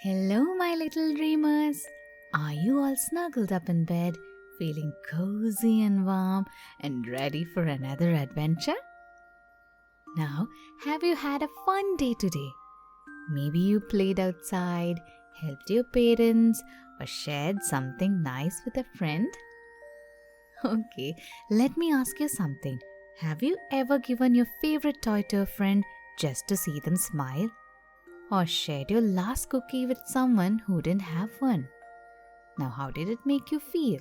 Hello, my little dreamers. Are you all snuggled up in bed, feeling cozy and warm and ready for another adventure? Now, have you had a fun day today? Maybe you played outside, helped your parents, or shared something nice with a friend? Okay, let me ask you something. Have you ever given your favorite toy to a friend just to see them smile? Or shared your last cookie with someone who didn't have one? Now, how did it make you feel?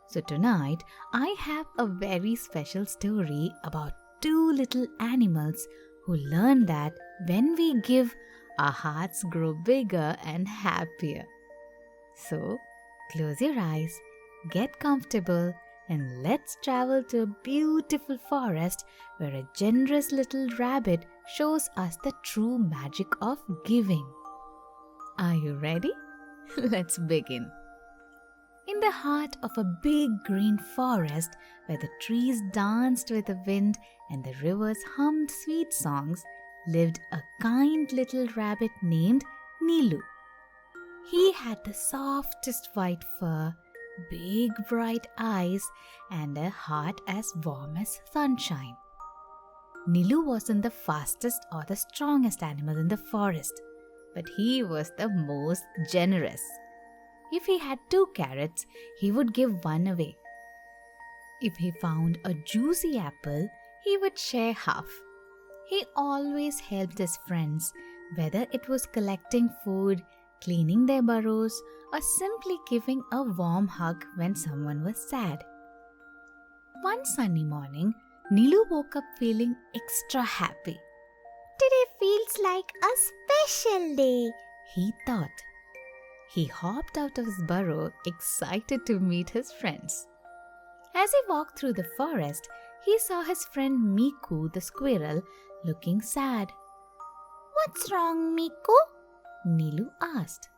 So, tonight I have a very special story about two little animals who learn that when we give, our hearts grow bigger and happier. So, close your eyes, get comfortable, and let's travel to a beautiful forest where a generous little rabbit shows us the true magic of giving. Are you ready? Let's begin. In the heart of a big green forest where the trees danced with the wind and the rivers hummed sweet songs, lived a kind little rabbit named Nilu. He had the softest white fur, big bright eyes, and a heart as warm as sunshine. Nilu wasn't the fastest or the strongest animal in the forest, but he was the most generous. If he had 2 carrots, he would give one away. If he found a juicy apple, he would share half. He always helped his friends, whether it was collecting food, cleaning their burrows, or simply giving a warm hug when someone was sad. One sunny morning, Nilu woke up feeling extra happy. Today feels like a special day, he thought. He hopped out of his burrow, excited to meet his friends. As he walked through the forest, he saw his friend Miku the squirrel looking sad. What's wrong, Miku? Nilu asked.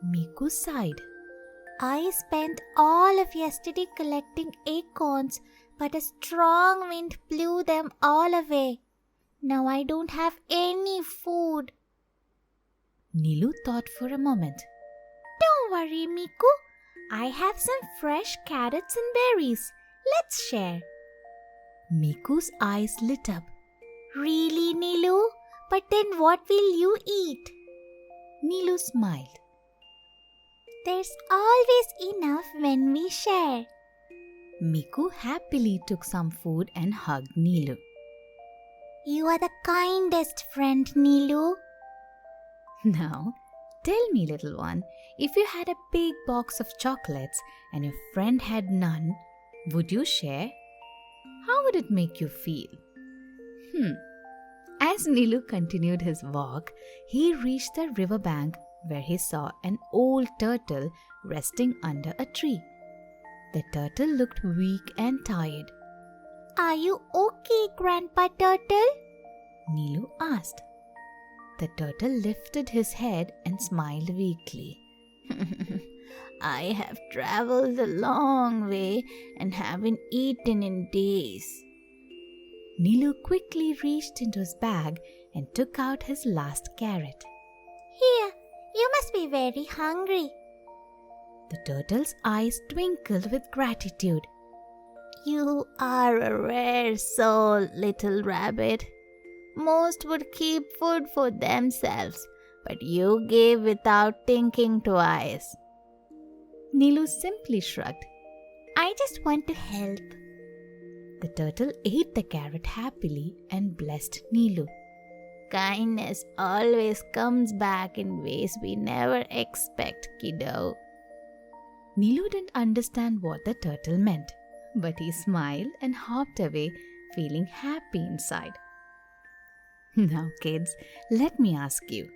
Miku sighed. I spent all of yesterday collecting acorns, but a strong wind blew them all away. Now I don't have any food. Nilu thought for a moment. Don't worry, Miku. I have some fresh carrots and berries. Let's share. Miku's eyes lit up. Really, Nilu? But then what will you eat? Nilu smiled. There's always enough when we share. Miku happily took some food and hugged Nilu. You are the kindest friend, Nilu. Now, tell me, little one, if you had a big box of chocolates and your friend had none, would you share? How would it make you feel? As Nilu continued his walk, he reached the riverbank where he saw an old turtle resting under a tree. The turtle looked weak and tired. Are you okay, Grandpa Turtle? Nilu asked. The turtle lifted his head and smiled weakly. I have traveled a long way and haven't eaten in days. Nilu quickly reached into his bag and took out his last carrot. Here, you must be very hungry. The turtle's eyes twinkled with gratitude. You are a rare soul, little rabbit. Most would keep food for themselves, but you gave without thinking twice. Nilu simply shrugged. I just want to help. The turtle ate the carrot happily and blessed Nilu. Kindness always comes back in ways we never expect, kiddo. Nilu didn't understand what the turtle meant, but he smiled and hopped away, feeling happy inside. Now, kids, let me ask you,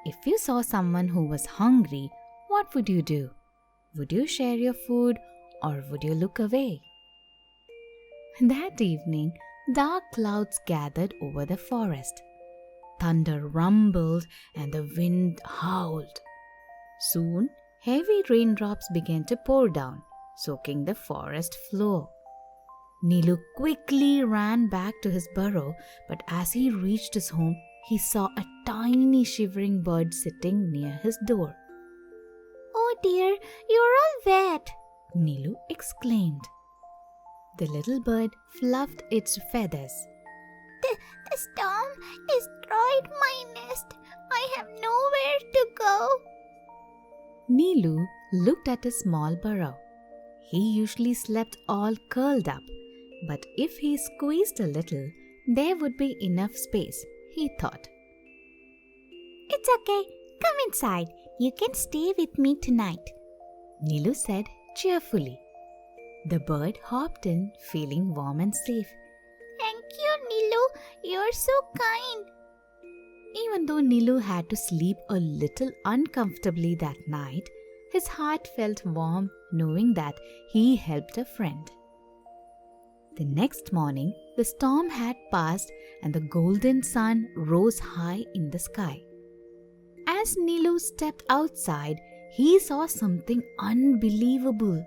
if you saw someone who was hungry, what would you do? Would you share your food or would you look away? That evening, dark clouds gathered over the forest. Thunder rumbled and the wind howled. Soon, heavy raindrops began to pour down, soaking the forest floor. Nilu quickly ran back to his burrow, but as he reached his home, he saw a tiny shivering bird sitting near his door. Oh dear, you're all wet. Nilu exclaimed. The little bird fluffed its feathers. The storm destroyed my nest. I have nowhere to go. Nilu looked at a small burrow. He usually slept all curled up, but if he squeezed a little, there would be enough space, he thought. It's okay. Come inside. You can stay with me tonight, Nilu said cheerfully. The bird hopped in, feeling warm and safe. Thank you, Nilu. You're so kind. Even though Nilu had to sleep a little uncomfortably that night, his heart felt warm knowing that he helped a friend. The next morning, the storm had passed and the golden sun rose high in the sky. As Nilu stepped outside, he saw something unbelievable.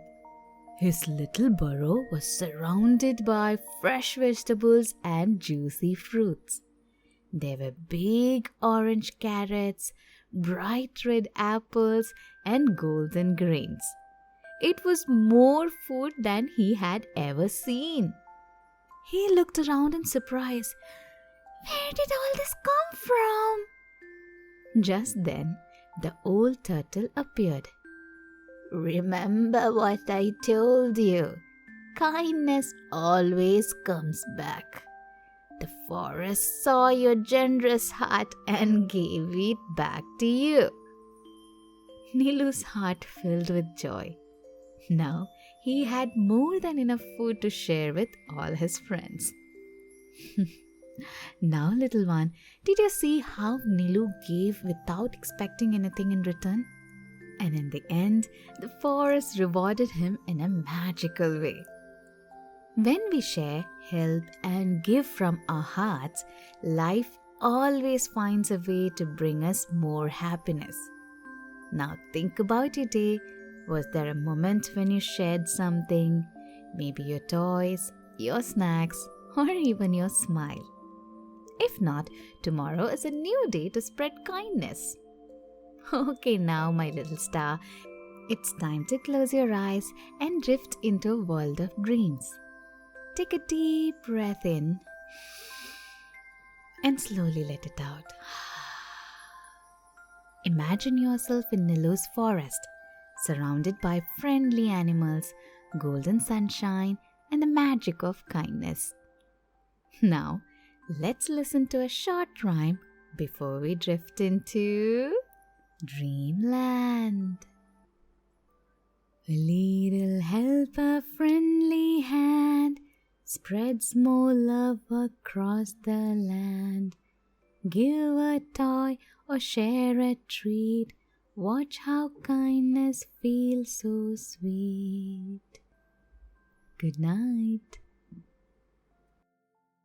His little burrow was surrounded by fresh vegetables and juicy fruits. There were big orange carrots, bright red apples, and golden grains. It was more food than he had ever seen. He looked around in surprise. Where did all this come from? Just then, the old turtle appeared. Remember what I told you. Kindness always comes back. The forest saw your generous heart and gave it back to you. Nilu's heart filled with joy. Now he had more than enough food to share with all his friends. Now, little one, did you see how Nilu gave without expecting anything in return? And in the end, the forest rewarded him in a magical way. When we share, help, and give from our hearts, life always finds a way to bring us more happiness. Now think about your day. Was there a moment when you shared something? Maybe your toys, your snacks, or even your smile. If not, tomorrow is a new day to spread kindness. Okay, now, my little star, it's time to close your eyes and drift into a world of dreams. Take a deep breath in and slowly let it out. Imagine yourself in Nilu's forest, surrounded by friendly animals, golden sunshine, and the magic of kindness. Now, let's listen to a short rhyme before we drift into Dreamland. A little help, a friendly hand, spreads more love across the land. Give a toy or share a treat, watch how kindness feels so sweet. Good night.